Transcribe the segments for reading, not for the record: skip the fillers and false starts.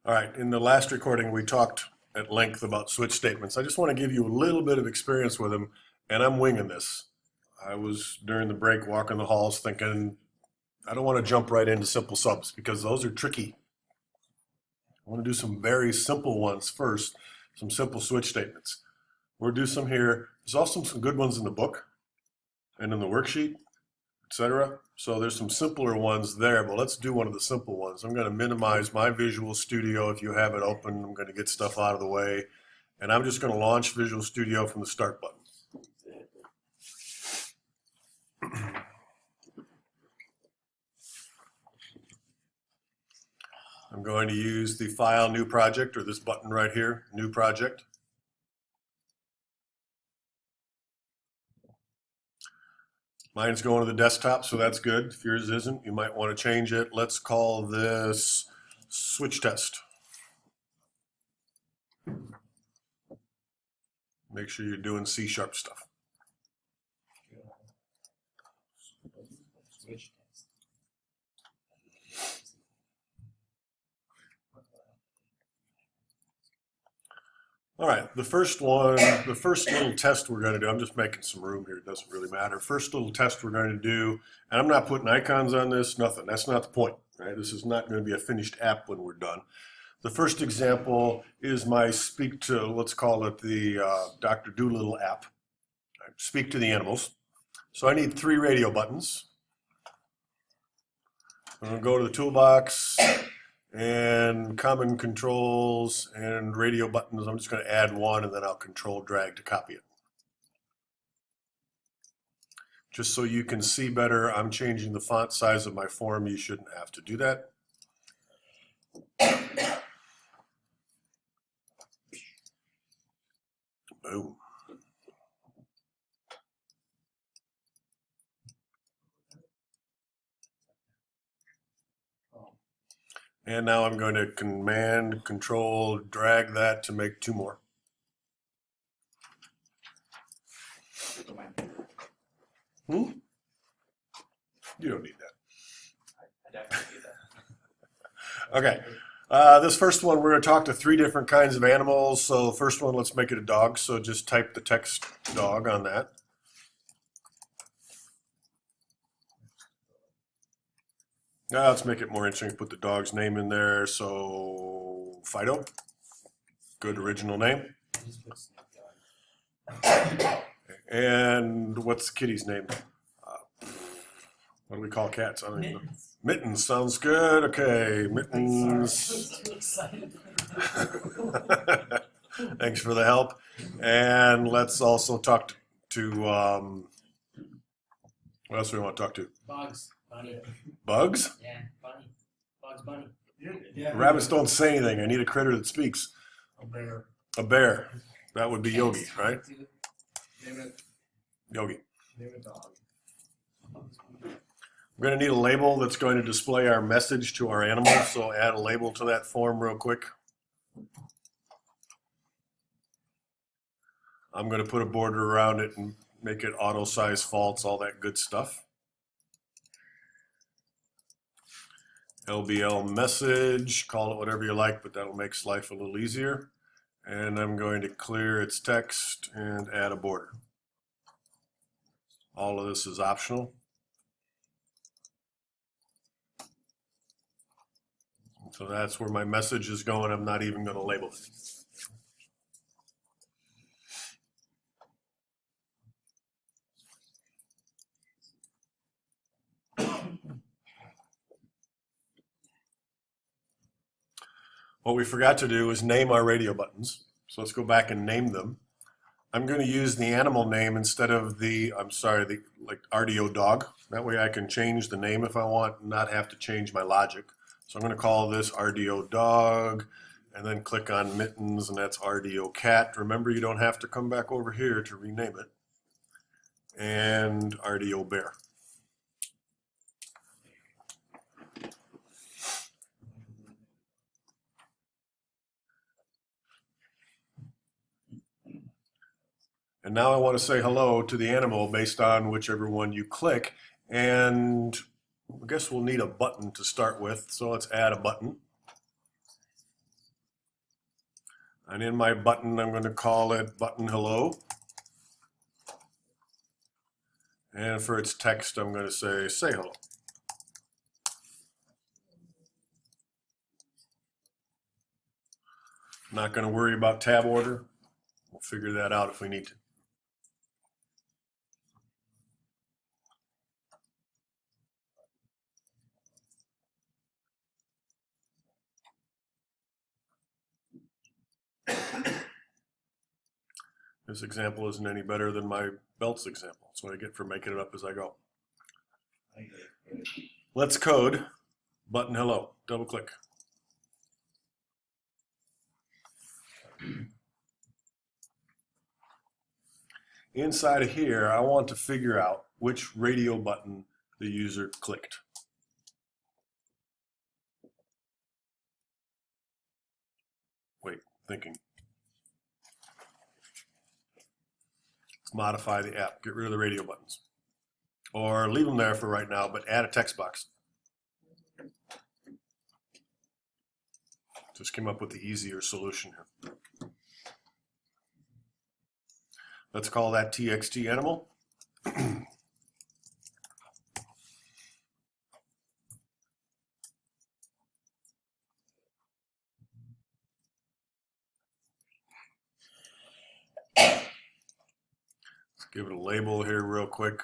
All right, in the last recording, we talked at length about switch statements. I just want to give you a little bit of experience with them, and I'm winging this. I was, during the break, walking the halls thinking, I don't want to jump right into simple subs because those are tricky. I want to do some very simple ones first, some simple switch statements. We'll do some here. There's also some good ones in the book and in the worksheet, etc. So there's some simpler ones there, but let's do one of the simple ones. I'm going to minimize my Visual Studio if you have it open. I'm going to get stuff out of the way, and I'm just going to launch Visual Studio from the Start button. I'm going to use the File New Project, or this button right here, New Project. Mine's going to the desktop, so that's good. If yours isn't, you might want to change it. Let's call this Switch Test. Make sure you're doing C# stuff. Switch test. All right, the first one, the first little test we're going to do, I'm just making some room here, it doesn't really matter. First little test we're going to do, and I'm not putting icons on this, nothing. That's not the point, right? This is not going to be a finished app when we're done. The first example is my speak to, let's call it the Dr. Doolittle app. Speak to the animals. So I need 3 radio buttons. I'm going to go to the toolbox and common controls and radio buttons. I'm just going to add one and then I'll control drag to copy it. Just so you can see better, I'm changing the font size of my form. You shouldn't have to do that. Boom. And now I'm going to command, control, drag that to make 2 more. You don't need that. I definitely do that. Okay. This first one, we're going to talk to 3 different kinds of animals. So first one, let's make it a dog. So just type the text dog on that. Now let's make it more interesting. Put the dog's name in there. So Fido, good original name. And what's the kitty's name? What do we call cats? I don't even know. Mittens sounds good. Okay, Mittens. Too excited. Thanks for the help. And let's also talk to what else do we want to talk to? Bugs. Bunny. Bugs? Yeah, bunny. Bugs Bunny. Yeah. Rabbits don't say anything. I need a critter that speaks. A bear. A bear. That would be Yogi, right? Name it. Yogi. Name it dog. We're going to need a label that's going to display our message to our animal. So add a label to that form real quick. I'm going to put a border around it and make it auto size false, all that good stuff. LBL message, call it whatever you like, but that'll make life a little easier. And I'm going to clear its text and add a border. All of this is optional. So that's where my message is going. I'm not even going to label it. What we forgot to do is name our radio buttons. So let's go back and name them. I'm going to use the animal name instead of the, like RDO dog. That way I can change the name if I want and not have to change my logic. So I'm going to call this RDO dog and then click on mittens, and that's RDO cat. Remember, you don't have to come back over here to rename it. And RDO bear. And now I want to say hello to the animal based on whichever one you click. And I guess we'll need a button to start with. So let's add a button. And in my button, I'm going to call it button hello. And for its text, I'm going to say hello. Not going to worry about tab order. We'll figure that out if we need to. This example isn't any better than my belts example. That's what I get for making it up as I go. Let's code button hello. Double click. Inside of here, I want to figure out which radio button the user clicked. Wait, thinking. Modify the app, get rid of the radio buttons. Or leave them there for right now, but add a text box. Just came up with the easier solution here. Let's call that txt animal. Let's give it a label here real quick.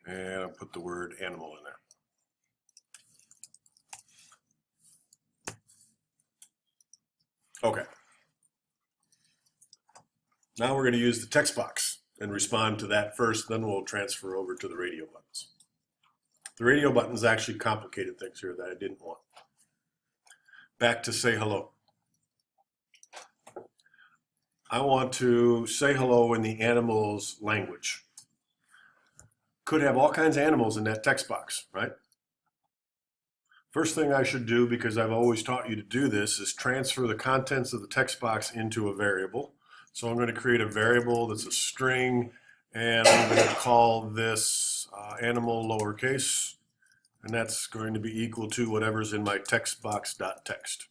And I'll put the word animal in there. Okay. Now we're going to use the text box and respond to that first, then we'll transfer over to the radio buttons. The radio buttons actually complicated things here that I didn't want. Back to say hello. I want to say hello in the animal's language. Could have all kinds of animals in that text box, right? First thing I should do, because I've always taught you to do this, is transfer the contents of the text box into a variable. So I'm going to create a variable that's a string, and I'm going to call this animal lowercase, and that's going to be equal to whatever's in my text box.text.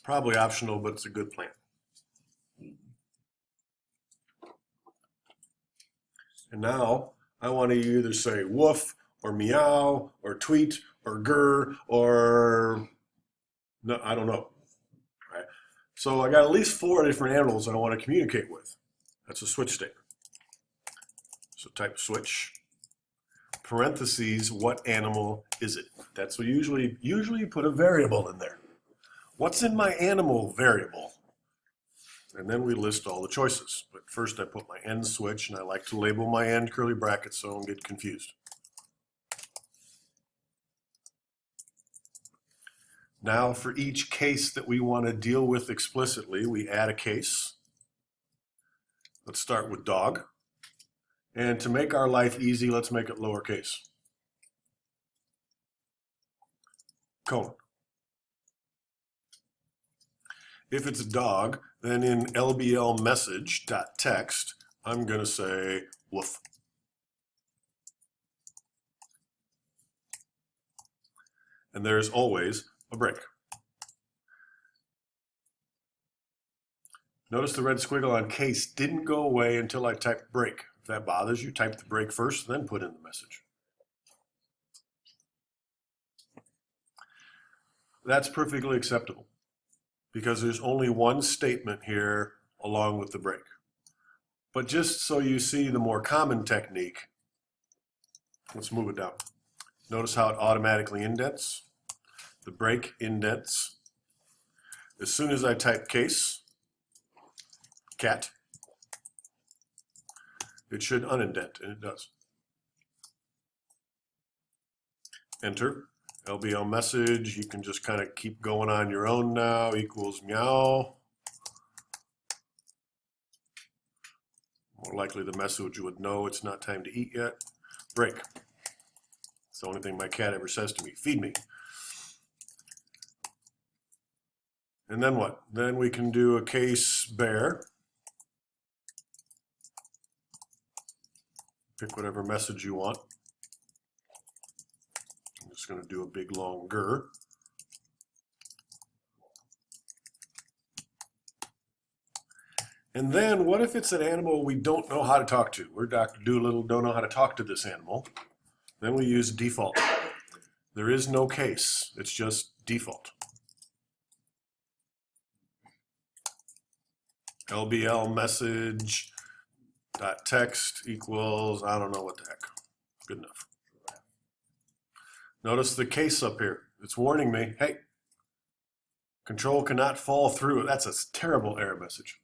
Probably optional, but it's a good plan. And now I want to either say woof or meow or tweet or grr or no, I don't know. Right? So I got at least 4 different animals I want to communicate with. That's a switch statement. So type switch, parentheses, what animal is it? That's what usually you put a variable in there. What's in my animal variable? And then we list all the choices. But first I put my end switch, and I like to label my end curly brackets so I don't get confused. Now for each case that we want to deal with explicitly, we add a case. Let's start with dog. And to make our life easy, let's make it lowercase. Colon. If it's a dog, then in LBL message.text, I'm going to say woof. And there's always a break. Notice the red squiggle on case didn't go away until I typed break. If that bothers you, type the break first, then put in the message. That's perfectly acceptable, because there's only one statement here along with the break. But just so you see the more common technique, let's move it down. Notice how it automatically indents. The break indents. As soon as I type case, cat, it should unindent, and it does. Enter. LBL message, you can just kind of keep going on your own now, equals meow. More likely the message would know it's not time to eat yet. Break. It's the only thing my cat ever says to me, feed me. And then what? Then we can do a case bear. Pick whatever message you want. just going to do a big long grr. And then what if it's an animal we don't know how to talk to? We're Dr. Doolittle, don't know how to talk to this animal. Then we use default. There is no case, it's just default. LBL message dot text equals, I don't know what the heck. Good enough. Notice the case up here. It's warning me, hey, control cannot fall through. That's a terrible error message.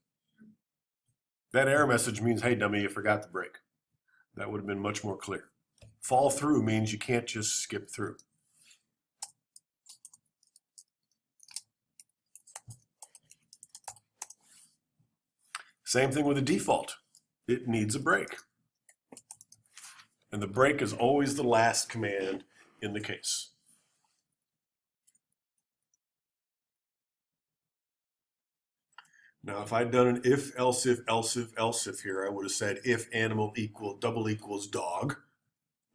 That error message means, hey, dummy, you forgot the break. That would have been much more clear. Fall through means you can't just skip through. Same thing with the default. It needs a break. And the break is always the last command in the case. Now, if I'd done an if, else if, else if, else if here, I would have said if animal double equals dog,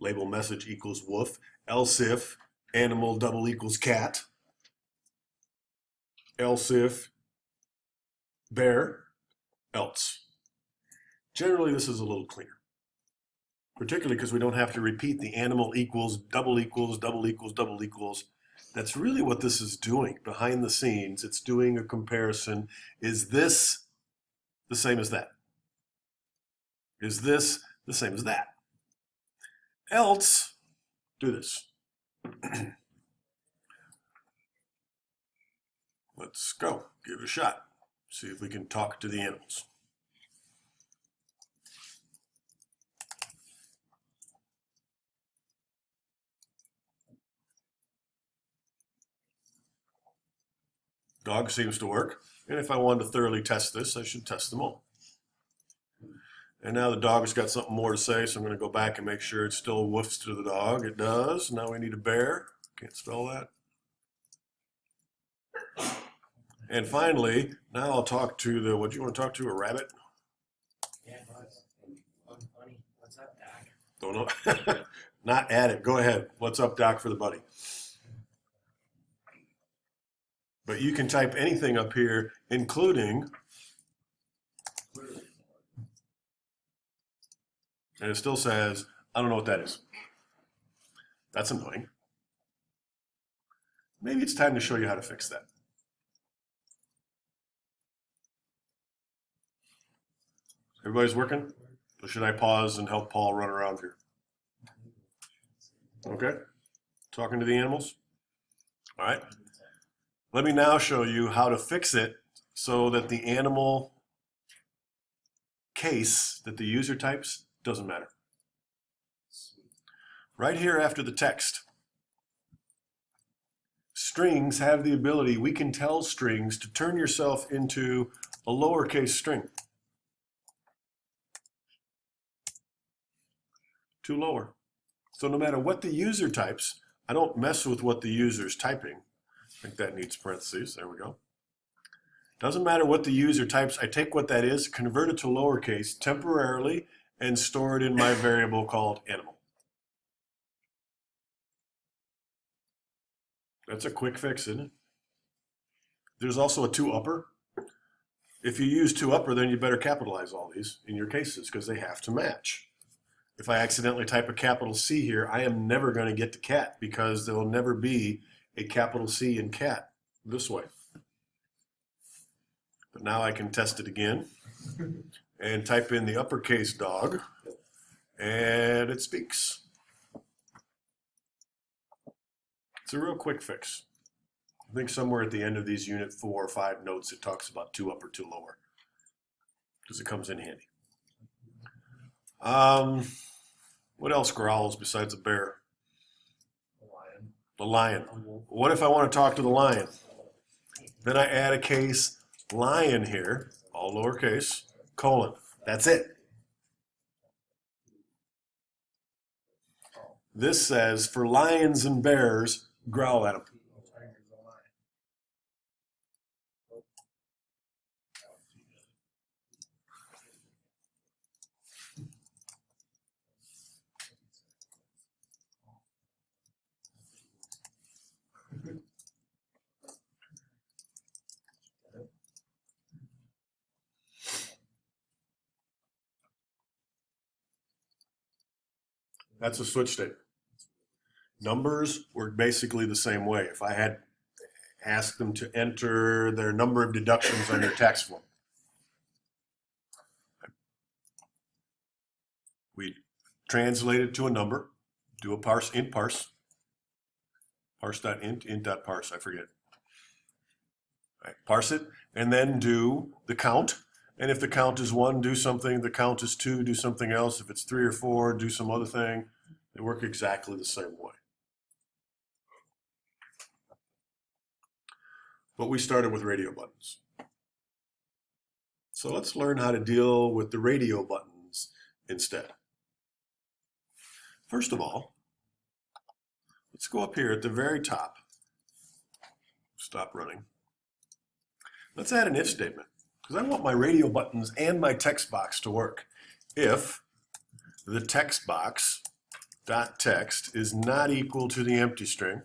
label message equals woof, else if animal double equals cat, else if bear, else. Generally, this is a little cleaner, particularly because we don't have to repeat the animal equals, double equals, double equals, double equals. That's really what this is doing behind the scenes. It's doing a comparison. Is this the same as that? Is this the same as that? Else, do this. Let's go. Give it a shot. See if we can talk to the animals. Dog seems to work. And if I wanted to thoroughly test this, I should test them all. And now the dog's got something more to say, so I'm going to go back and make sure it still woofs to the dog. It does. Now we need a bear. Can't spell that. And finally, now I'll talk to the, what do you want to talk to, a rabbit? Yeah, Bugs. Bugs Bunny. What's up, Doc? Don't know. Not add it. Go ahead. What's up, Doc, for the buddy? But you can type anything up here, including, and it still says, I don't know what that is. That's annoying. Maybe it's time to show you how to fix that. Everybody's working? Or should I pause and help Paul run around here? Okay. Talking to the animals? All right. Let me now show you how to fix it so that the animal case that the user types doesn't matter. Right here after the text, strings have the ability, we can tell strings to turn yourself into a lowercase string. To lower. So no matter what the user types, I don't mess with what the user's typing. I think that needs parentheses. There we go. Doesn't matter what the user types. I take what that is, convert it to lowercase temporarily, and store it in my variable called animal. That's a quick fix, isn't it? There's also a to-upper. If you use to-upper, then you better capitalize all these in your cases because they have to match. If I accidentally type a capital C here, I am never going to get to cat because there will never be a capital C in cat this way. But now I can test it again and type in the uppercase dog and it speaks. It's a real quick fix. I think somewhere at the end of these unit 4 or 5 notes it talks about to upper, to lower because it comes in handy. What else growls besides a bear? The lion. What if I want to talk to the lion? Then I add a case lion here, all lowercase, colon. That's it. This says for lions and bears, growl at them. That's a switch statement. Numbers work basically the same way. If I had asked them to enter their number of deductions on their tax form, we translate it to a number, do a parse, int parse, parse.int, int.parse, I forget. Right, parse it, and then do the count. And if the count is 1, do something. The count is 2, do something else. If it's 3 or 4, do some other thing. They work exactly the same way. But we started with radio buttons. So let's learn how to deal with the radio buttons instead. First of all, let's go up here at the very top. Stop running. Let's add an if statement, because I want my radio buttons and my text box to work. If the text box dot text is not equal to the empty string,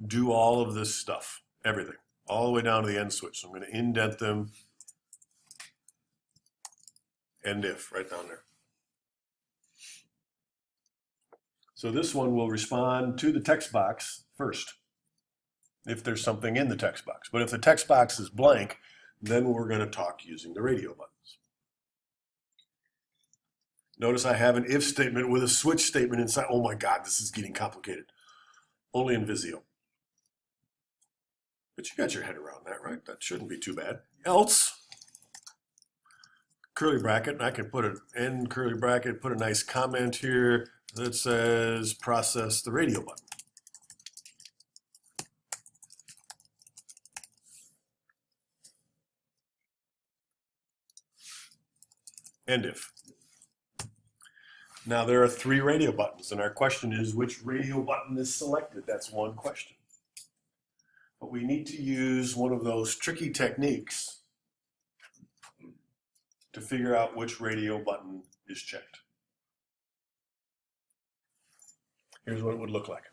do all of this stuff, everything, all the way down to the end switch. So I'm going to indent them, end if, right down there. So this one will respond to the text box first, if there's something in the text box. But if the text box is blank, then we're going to talk using the radio buttons. Notice I have an if statement with a switch statement inside. Oh my God, this is getting complicated. Only in Visio. But you got your head around that, right? That shouldn't be too bad. Else, curly bracket, and I can put an end curly bracket, put a nice comment here that says process the radio button. End if. Now there are 3 radio buttons, and our question is which radio button is selected? That's one question. But we need to use one of those tricky techniques to figure out which radio button is checked. Here's what it would look like.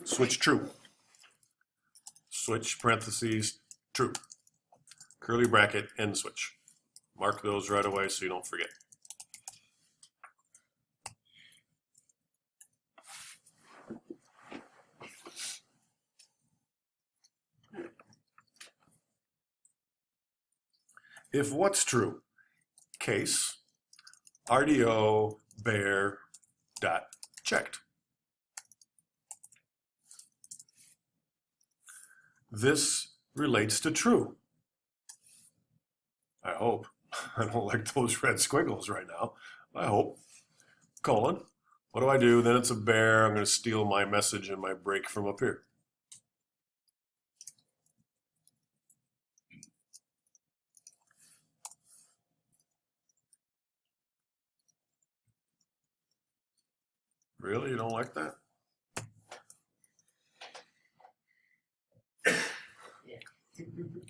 Switch true. Switch parentheses true. Curly bracket end switch. Mark those right away so you don't forget. If what's true, case RDO bear dot checked. This relates to true. I hope. I don't like those red squiggles right now. I hope. Colon. What do I do? Then it's a bear. I'm going to steal my message and my break from up here. Really? You don't like that?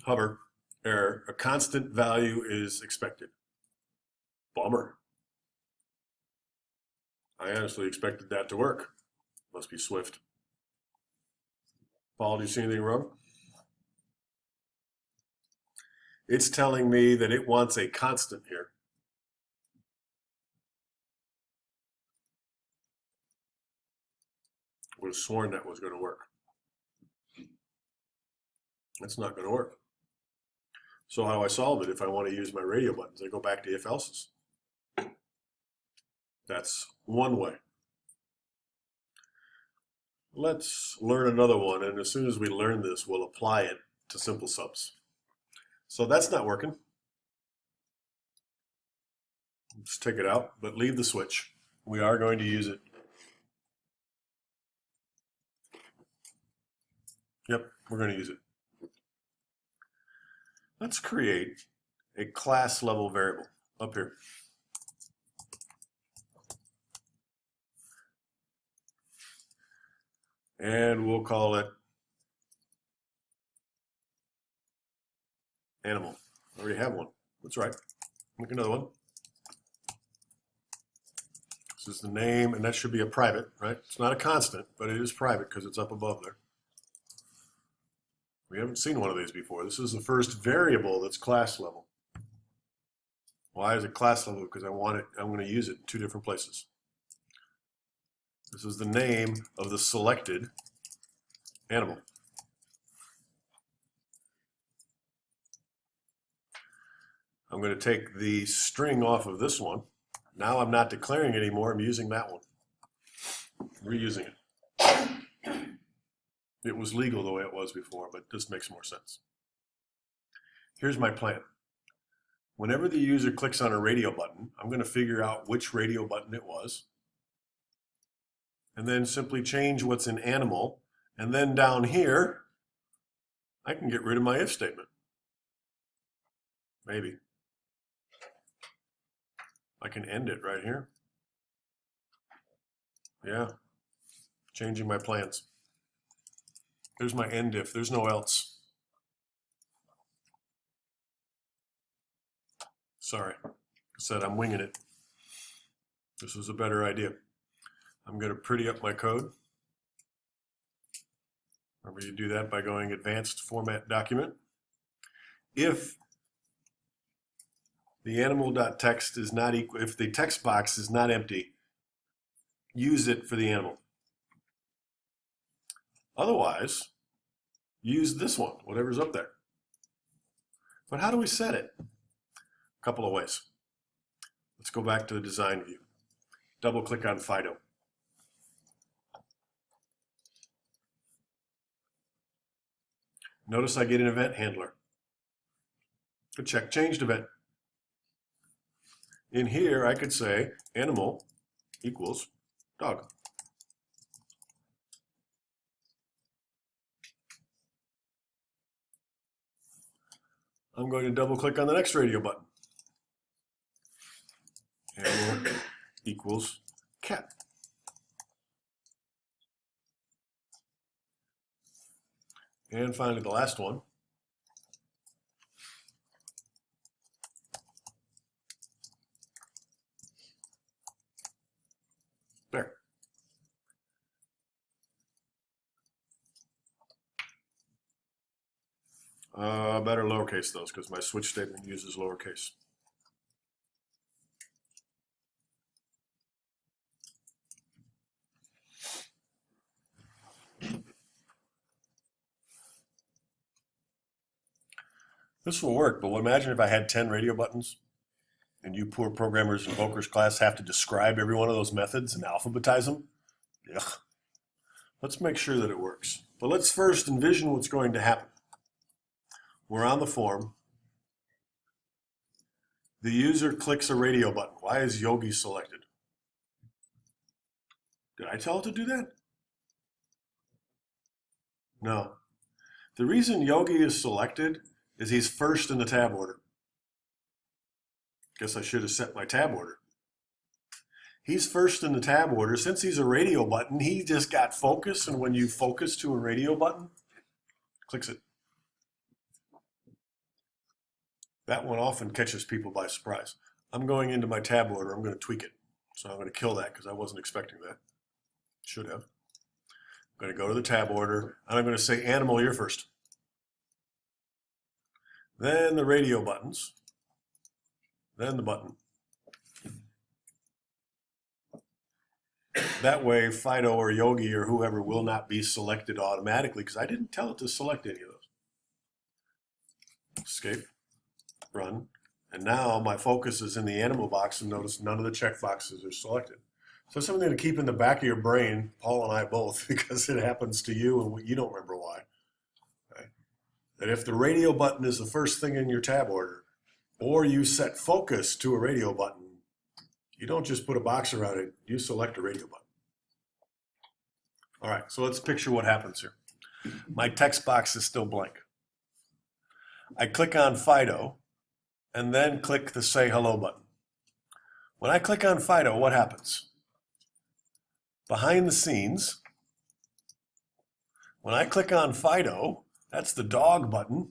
Hover, error, a constant value is expected. Bummer. I honestly expected that to work. Must be Swift. Paul, do you see anything wrong? It's telling me that it wants a constant here. I would have sworn that was going to work. It's not going to work. So how do I solve it if I want to use my radio buttons? I go back to if else's. That's one way. Let's learn another one, and as soon as we learn this, we'll apply it to simple subs. So that's not working. Let's take it out, but leave the switch. We are going to use it. Yep, we're going to use it. Let's create a class level variable up here. And we'll call it animal. I already have one. That's right. Make another one. This is the name, and that should be a private, right? It's not a constant, but it is private because it's up above there. We haven't seen one of these before. This is the first variable that's class level. Why is it class level? Because I'm going to use it in two different places. This is the name of the selected animal. I'm going to take the string off of this one. Now I'm not declaring it anymore. I'm using that one. Reusing it. It was legal the way it was before, but this makes more sense. Here's my plan. Whenever the user clicks on a radio button, I'm going to figure out which radio button it was, and then simply change what's in animal, and then down here, I can get rid of my if statement. Maybe. I can end it right here. Yeah, changing my plans. There's my end if, there's no else. Sorry, I said I'm winging it. This was a better idea. I'm going to pretty up my code. Remember, you do that by going Advanced Format Document. If the animal.text is not equal, if the text box is not empty, use it for the animal. Otherwise, use this one, whatever's up there. But how do we set it? A couple of ways. Let's go back to the design view. Double click on Fido. Notice I get an event handler. A check changed event. In here, I could say animal equals dog. I'm going to double click on the next radio button. Animal equals cat. And finally, the last one. There. Better lowercase those because my switch statement uses lowercase. This will work, but imagine if I had 10 radio buttons and you poor programmers in Volker's class have to describe every one of those methods and alphabetize them. Ugh. Let's make sure that it works. But let's first envision what's going to happen. We're on the form. The user clicks a radio button. Why is Yogi selected? Did I tell it to do that? No. The reason Yogi is selected is he's first in the tab order. Guess I should have set my tab order. He's first in the tab order. Since he's a radio button, he just got focus, and when you focus to a radio button, clicks it. That one often catches people by surprise. I'm going into my tab order. I'm going to tweak it. So I'm going to kill that because I wasn't expecting that. Should have. I'm going to go to the tab order, and I'm going to say animal, you're first. Then the radio buttons. Then the button. That way, Fido or Yogi or whoever will not be selected automatically because I didn't tell it to select any of those. Escape. Run, and now my focus is in the animal box, and notice none of the check boxes are selected. So something to keep in the back of your brain, Paul and I both, because it happens to you and you don't remember why. Okay? That if the radio button is the first thing in your tab order, or you set focus to a radio button, you don't just put a box around it, you select a radio button. All right, so let's picture what happens here. My text box is still blank. I click on Fido, and then click the Say Hello button. When I click on Fido, what happens? Behind the scenes, when I click on Fido, that's the dog button,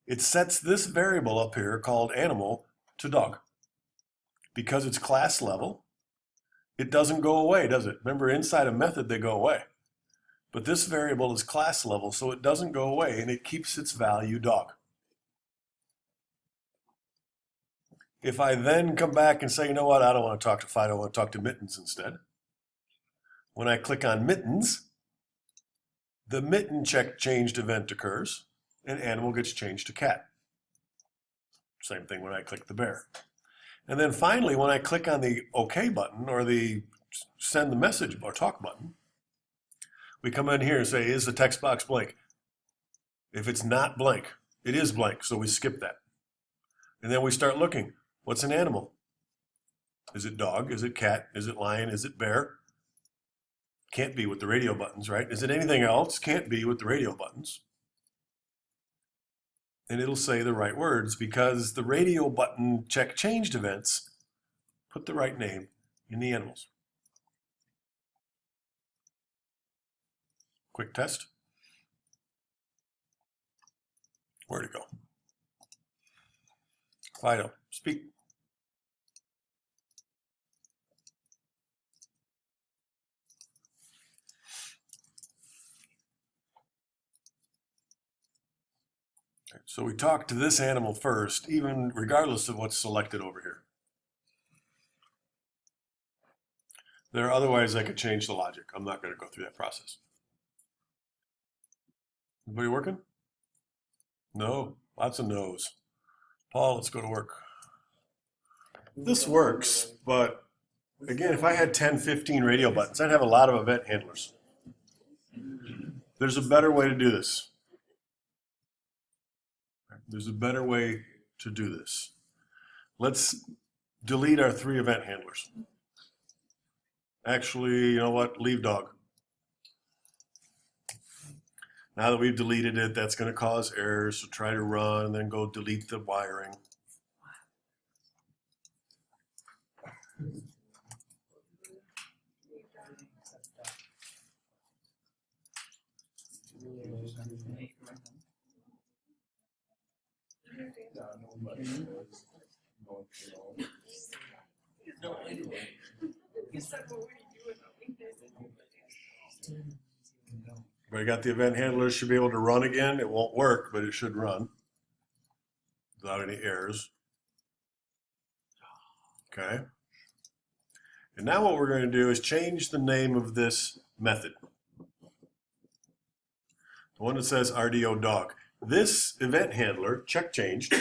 it sets this variable up here called animal to dog. Because it's class level, it doesn't go away, does it? Remember, inside a method, they go away. But this variable is class level, so it doesn't go away and it keeps its value dog. If I then come back and say, you know what, I don't want to talk to Fido, I want to talk to Mittens instead. When I click on Mittens, the mitten check changed event occurs and animal gets changed to cat. Same thing when I click the bear. And then finally, when I click on the OK button or the send the message or talk button, we come in here and say, is the text box blank? If it's not blank, it is blank, so we skip that. And then we start looking. What's an animal? Is it dog? Is it cat? Is it lion? Is it bear? Can't be with the radio buttons, right? Is it anything else? Can't be with the radio buttons. And it'll say the right words because the radio button check changed events put the right name in the animals. Quick test. Where'd it go? Fido, speak. So we talk to this animal first, even regardless of what's selected over here. There are other ways I could change the logic. I'm not going to go through that process. Everybody working? No, lots of no's. Paul, let's go to work. This works, but again, if I had 10, 15 radio buttons, I'd have a lot of event handlers. There's a better way to do this. There's a better way to do this. Let's delete our 3 event handlers. Actually, you know what? Leave dog. Now that we've deleted it, that's going to cause errors, so try to run and then go delete the wiring. Everybody got the event handlers, should be able to run again. It won't work, but it should run without any errors. Okay. And now what we're going to do is change the name of this method. The one that says RDO dog. This event handler, check changed,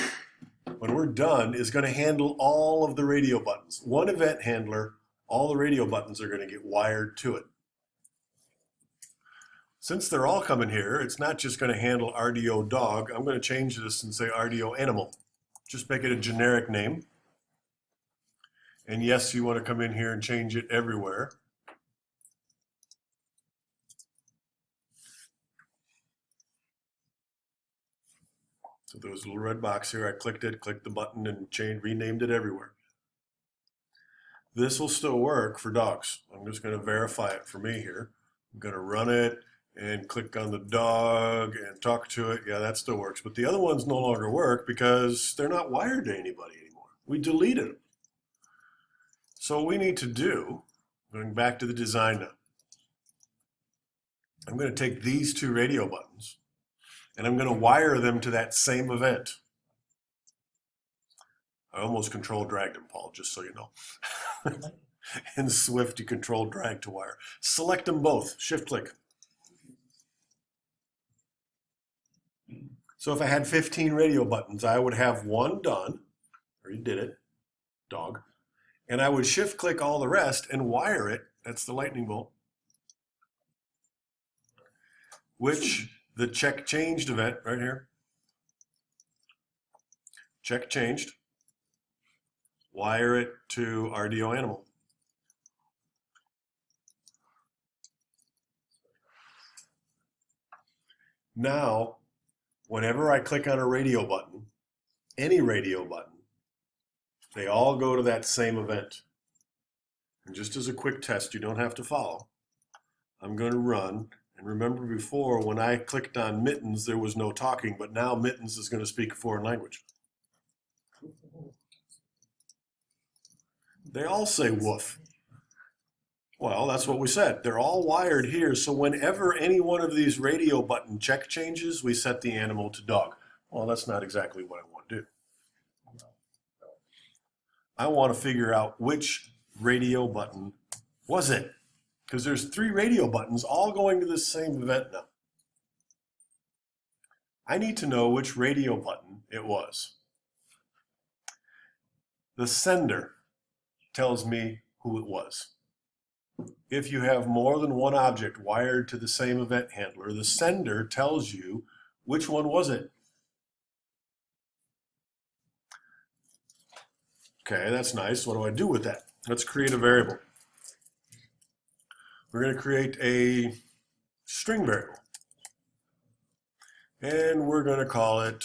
when we're done, is going to handle all of the radio buttons. One event handler, all the radio buttons are going to get wired to it. Since they're all coming here, it's not just going to handle RDO dog. I'm going to change this and say RDO animal. Just make it a generic name. And yes, you want to come in here and change it everywhere. So there was a little red box here. I clicked it, clicked the button, and renamed it everywhere. This will still work for dogs. I'm just going to verify it for me here. I'm going to run it and click on the dog and talk to it. Yeah, that still works. But the other ones no longer work because they're not wired to anybody anymore. We deleted them. So what we need to do, going back to the design now, I'm going to take these 2 radio buttons and I'm going to wire them to that same event. I almost control dragged them, Paul, just so you know. In Swift, you control drag to wire. Select them both, shift click. So if I had 15 radio buttons, I would have one done, or you did it, dog, and I would shift click all the rest and wire it, that's the lightning bolt, which the check changed event right here, check changed, wire it to RDO animal. Now, whenever I click on a radio button, any radio button, they all go to that same event. And just as a quick test, you don't have to follow. I'm going to run. And remember before, when I clicked on Mittens, there was no talking, but now Mittens is going to speak a foreign language. They all say woof. Well, that's what we said. They're all wired here, so whenever any one of these radio button check changes, we set the animal to dog. Well, that's not exactly what I want to do. I want to figure out which radio button was it, because there's 3 radio buttons all going to this same event now. I need to know which radio button it was. The sender tells me who it was. If you have more than one object wired to the same event handler, the sender tells you which one was it. Okay, that's nice. What do I do with that? Let's create a variable. We're going to create a string variable. And we're going to call it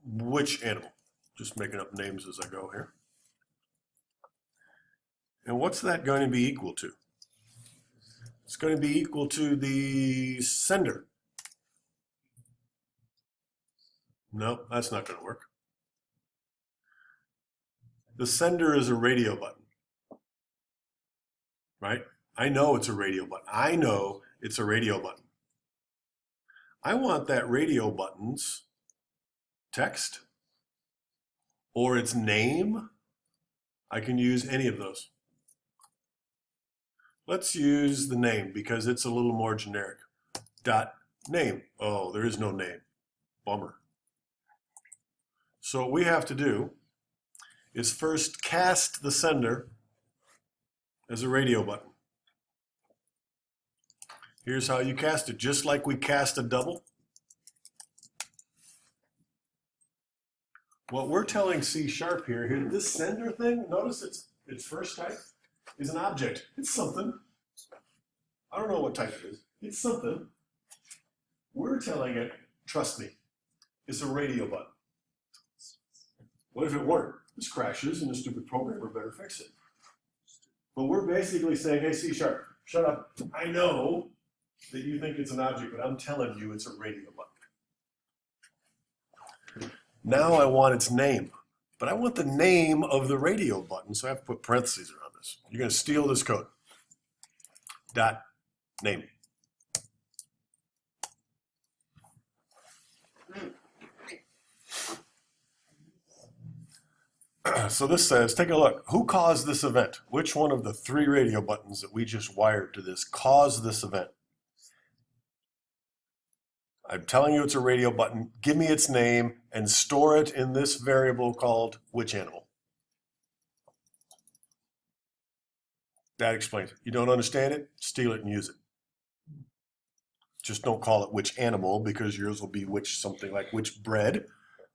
which animal. Just making up names as I go here. And what's that going to be equal to? It's going to be equal to the sender. No, that's not going to work. The sender is a radio button, right? I know it's a radio button. I know it's a radio button. I want that radio button's text or its name. I can use any of those. Let's use the name because it's a little more generic. Dot name. Oh, there is no name. Bummer. So what we have to do is first cast the sender as a radio button. Here's how you cast it, just like we cast a double. What we're telling C# here, this sender thing, notice its first type is an object. It's something. I don't know what type it is. It's something. We're telling it, trust me, it's a radio button. What if it weren't? This crashes and the stupid programmer better fix it. But we're basically saying, hey, C#, shut up. I know that you think it's an object, but I'm telling you it's a radio button. Now I want its name, but I want the name of the radio button, so I have to put parentheses around this. You're going to steal this code. Dot name. So this says, take a look. Who caused this event? Which one of the 3 radio buttons that we just wired to this caused this event? I'm telling you it's a radio button. Give me its name and store it in this variable called which animal. That explains it. You don't understand it? Steal it and use it. Just don't call it which animal because yours will be which something like which bread,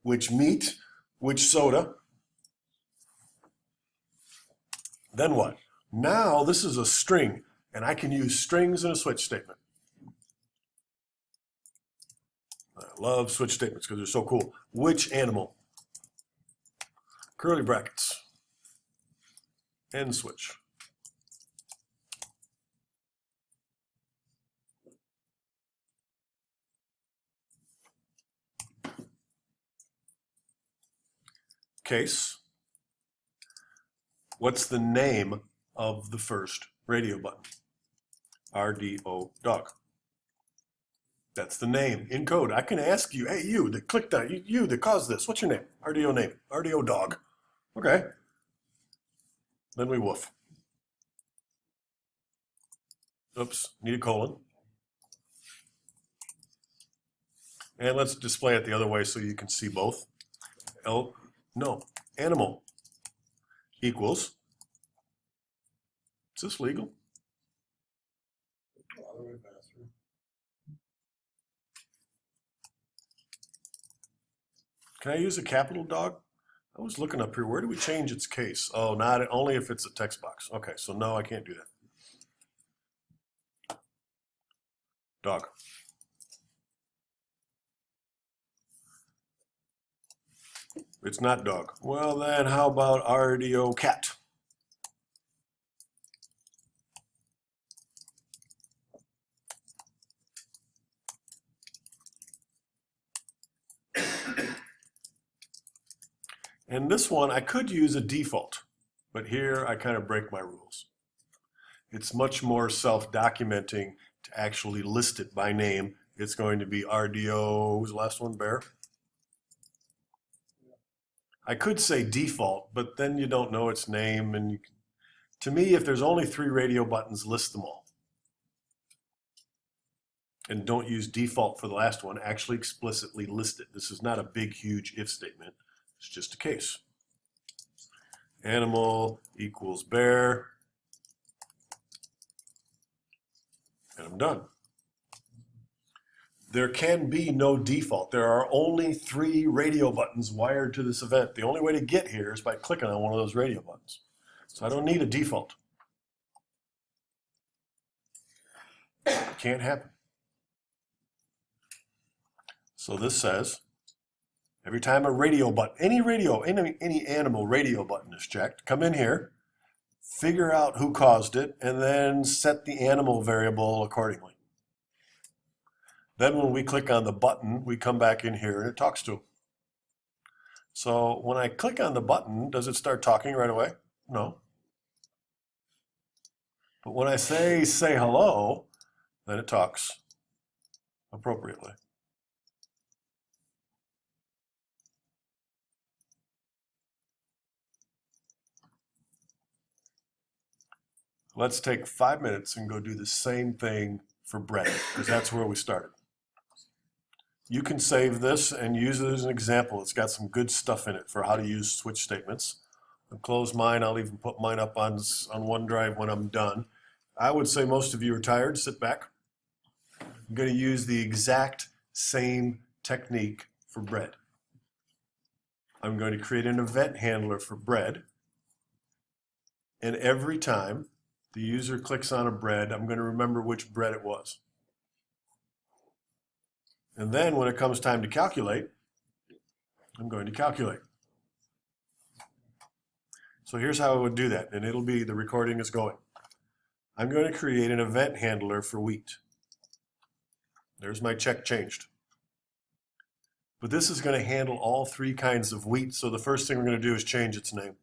which meat, which soda. Then what? Now this is a string and I can use strings in a switch statement. I love switch statements because they're so cool. Which animal? Curly brackets. End switch. Case. What's the name of the first radio button? RDO dog. That's the name in code. I can ask you, hey, you that clicked on it, you that caused this, what's your name? RDO name, RDO dog. Okay. Then we woof. Oops, need a colon. And let's display it the other way so you can see both. Animal equals. Is this legal? Can I use a capital dog? I was looking up here. Where do we change its case? Oh, not only if it's a text box. Okay, so no, I can't do that. Dog. It's not dog. Well, then how about RDO cat? And this one, I could use a default, but here I kind of break my rules. It's much more self-documenting to actually list it by name. It's going to be RDO, who's the last one, Bear? I could say default, but then you don't know its name. And you, to me, if there's only 3 radio buttons, list them all. And don't use default for the last one. Actually explicitly list it. This is not a big, huge if statement. It's just a case. Animal equals bear. And I'm done. There can be no default. There are only 3 radio buttons wired to this event. The only way to get here is by clicking on one of those radio buttons. So I don't need a default. It can't happen. So this says, every time a radio button, any animal radio button is checked, come in here, figure out who caused it, and then set the animal variable accordingly. Then when we click on the button, we come back in here and it talks to him. So when I click on the button, does it start talking right away? No. But when I say hello, then it talks appropriately. Let's take 5 minutes and go do the same thing for bread, because that's where we started. You can save this and use it as an example. It's got some good stuff in it for how to use switch statements. I'll close mine. I'll even put mine up on OneDrive when I'm done. I would say most of you are tired. Sit back. I'm going to use the exact same technique for bread. I'm going to create an event handler for bread. And every time the user clicks on a bread, I'm going to remember which bread it was. And then when it comes time to calculate, I'm going to calculate. So here's how I would do that, and it'll be, the recording is going. I'm going to create an event handler for wheat. There's my check changed. But this is going to handle all 3 kinds of wheat, so the first thing we're going to do is change its name.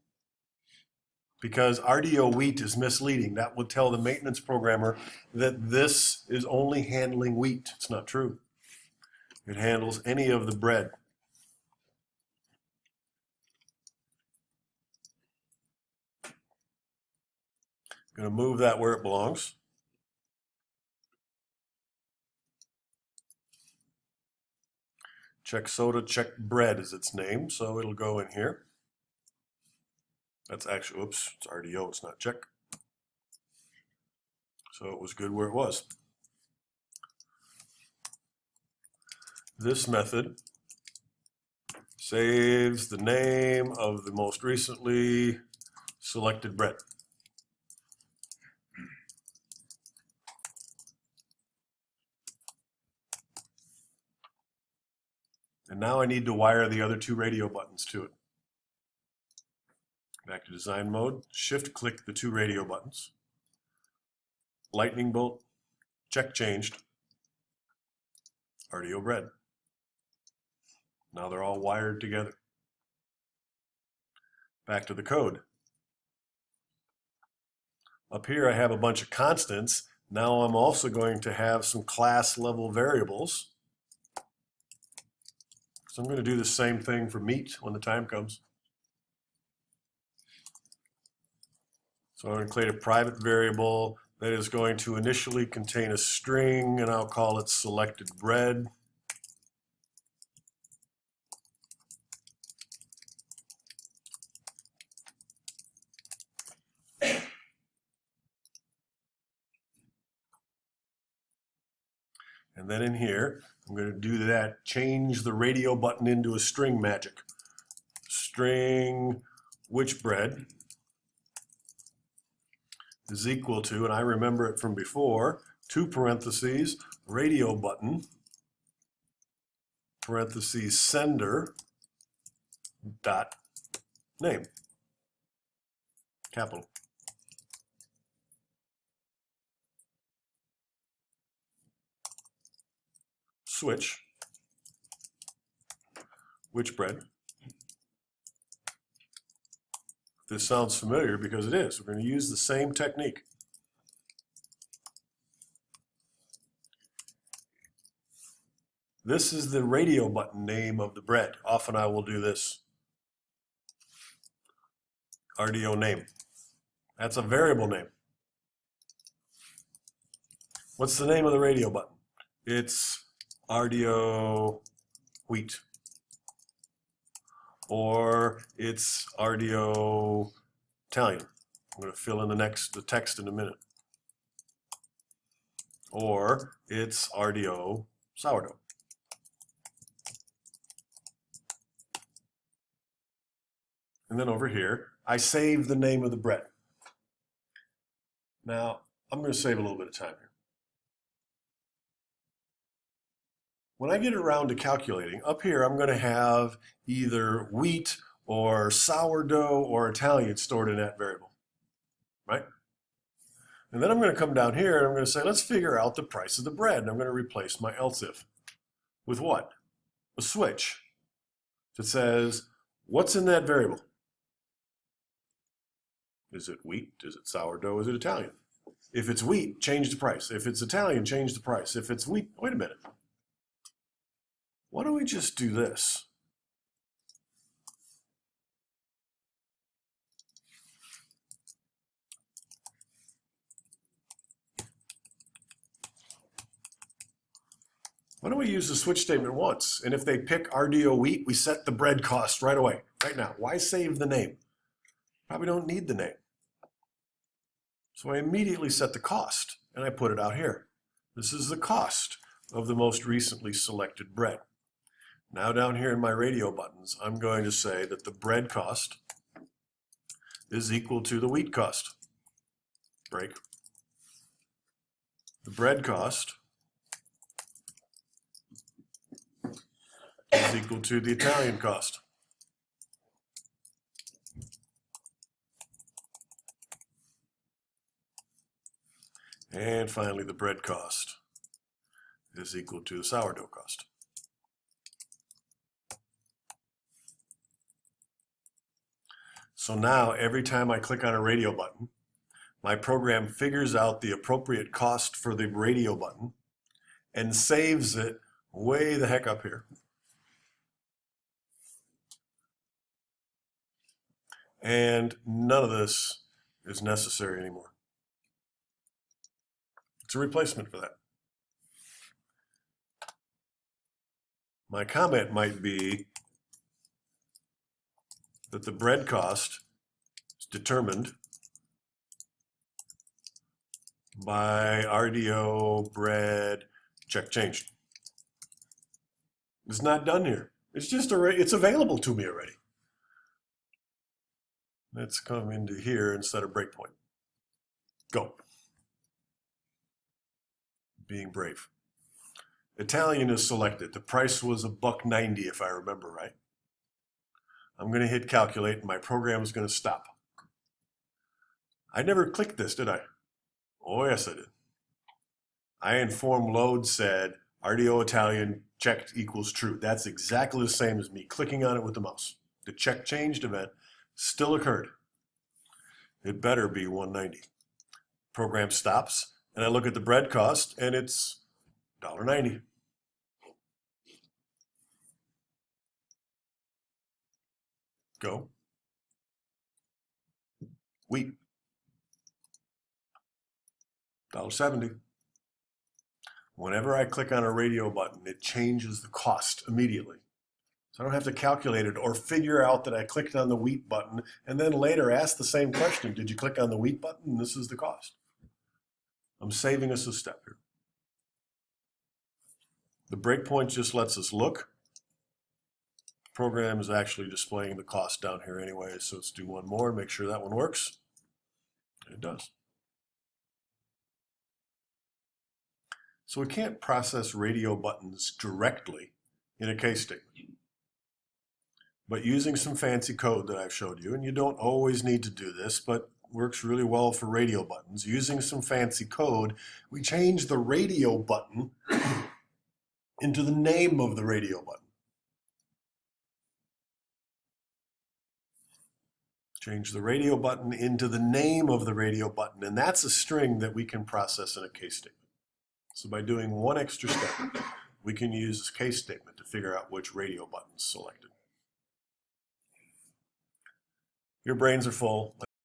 Because RDO wheat is misleading. That would tell the maintenance programmer that this is only handling wheat. It's not true. It handles any of the bread. I'm going to move that where it belongs. Check soda, check bread is its name, so it'll go in here. That's actually, oops, it's RDO, it's not check. So it was good where it was. This method saves the name of the most recently selected bread. And now I need to wire the other 2 radio buttons to it. Back to design mode, shift click the 2 radio buttons. Lightning bolt, check changed, RDO bread. Now they're all wired together. Back to the code. Up here I have a bunch of constants. Now I'm also going to have some class level variables. So I'm going to do the same thing for meat when the time comes. So I'm going to create a private variable that is going to initially contain a string, and I'll call it selected bread. And then in here, I'm going to do that, change the radio button into a string magic. String which bread is equal to, and I remember it from before, 2 parentheses, radio button, parentheses, sender, dot, name, capital. Switch, which bread. This sounds familiar because it is. We're going to use the same technique. This is the radio button name of the bread. Often I will do this. RDO name. That's a variable name. What's the name of the radio button? It's RDO wheat. Or it's RDO Italian. I'm going to fill in the text in a minute. Or it's RDO sourdough. And then over here, I save the name of the bread. Now, I'm going to save a little bit of time here. When I get around to calculating, up here I'm going to have either wheat or sourdough or Italian stored in that variable, right? And then I'm going to come down here and I'm going to say, let's figure out the price of the bread. And I'm going to replace my else if with what? A switch that says, what's in that variable? Is it wheat? Is it sourdough? Is it Italian? If it's wheat, change the price. If it's Italian, change the price. If it's wheat, wait a minute. Why don't we just do this? Why don't we use the switch statement once? And if they pick RDO wheat, we set the bread cost right away, right now. Why save the name? Probably don't need the name. So I immediately set the cost and I put it out here. This is the cost of the most recently selected bread. Now down here in my radio buttons, I'm going to say that the bread cost is equal to the wheat cost. Break. The bread cost is equal to the Italian cost. And finally, the bread cost is equal to the sourdough cost. So now, every time I click on a radio button, my program figures out the appropriate cost for the radio button and saves it way the heck up here. And none of this is necessary anymore. It's a replacement for that. My comment might be that the bread cost is determined by RDO bread check changed. It's not done here. It's just it's available to me already. Let's come into here and set a breakpoint. Go. Being brave. Italian is selected. The price was $1.90 if I remember right. I'm going to hit calculate and my program is going to stop. I never clicked this, did I? Oh yes I did. I inform load said RDO Italian checked equals true. That's exactly the same as me clicking on it with the mouse. The check changed event still occurred. It better be $1.90. Program stops and I look at the bread cost and it's $1.90. Go. Wheat. $1.70. Whenever I click on a radio button, it changes the cost immediately. So I don't have to calculate it or figure out that I clicked on the wheat button and then later ask the same question. Did you click on the wheat button? This is the cost. I'm saving us a step here. The breakpoint just lets us look. The program is actually displaying the cost down here anyway, so let's do one more and make sure that one works. It does. So we can't process radio buttons directly in a case statement. But using some fancy code that I've showed you, and you don't always need to do this, but works really well for radio buttons. Using some fancy code, we change the radio button into the name of the radio button. Change the radio button into the name of the radio button, and that's a string that we can process in a case statement. So by doing one extra step, we can use this case statement to figure out which radio button is selected. Your brains are full.